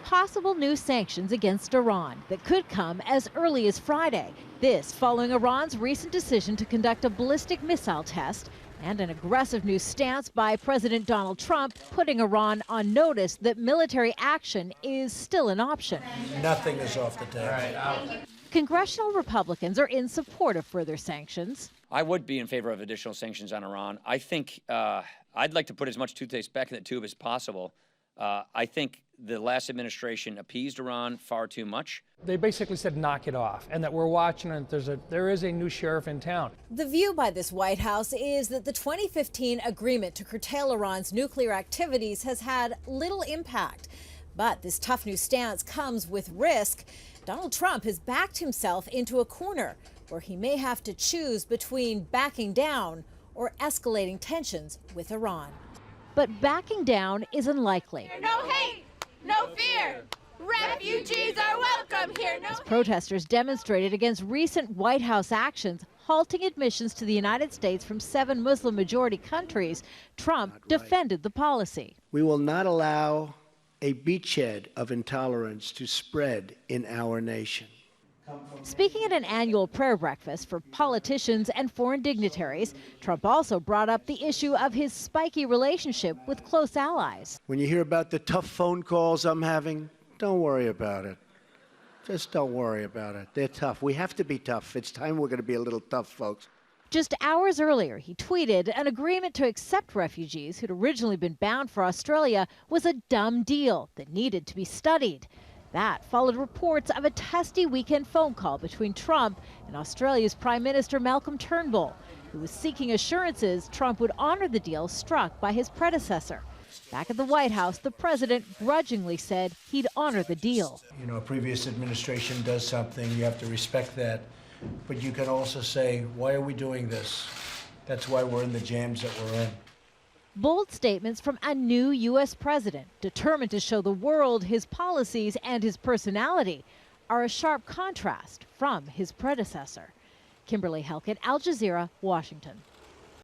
possible new sanctions against Iran that could come as early as Friday. This following Iran's recent decision to conduct a ballistic missile test and an aggressive new stance by President Donald Trump, putting Iran on notice that military action is still an option. Nothing is off the table. Congressional Republicans are in support of further sanctions. I would be in favor of additional sanctions on Iran. I think I'd like to put as much toothpaste back in the tube as possible. I think the last administration appeased Iran far too much. They basically said knock it off, and that we're watching and there is a new sheriff in town. The view by this White House is that the 2015 agreement to curtail Iran's nuclear activities has had little impact. But this tough new stance comes with risk. Donald Trump has backed himself into a corner where he may have to choose between backing down or escalating tensions with Iran. But backing down is unlikely. No hate, no fear. Refugees are welcome here. No As protesters demonstrated against recent White House actions halting admissions to the United States from 7 Muslim-majority countries, Trump defended the policy. We will not allow a beachhead of intolerance to spread in our nation. Speaking at an annual prayer breakfast for politicians and foreign dignitaries, Trump also brought up the issue of his spiky relationship with close allies. When you hear about the tough phone calls I'm having, don't worry about it. Just don't worry about it. They're tough. We have to be tough. It's time we're going to be a little tough, folks. Just hours earlier, he tweeted an agreement to accept refugees who'd originally been bound for Australia was a dumb deal that needed to be studied. That followed reports of a testy weekend phone call between Trump and Australia's Prime Minister Malcolm Turnbull, who was seeking assurances Trump would honor the deal struck by his predecessor. Back at the White House, the president grudgingly said he'd honor the deal. You know, a previous administration does something, you have to respect that. But you can also say, why are we doing this? That's why we're in the jams that we're in. Bold statements from a new U.S. president, determined to show the world his policies and his personality are a sharp contrast from his predecessor. Kimberly, Halkett, Al Jazeera, Washington.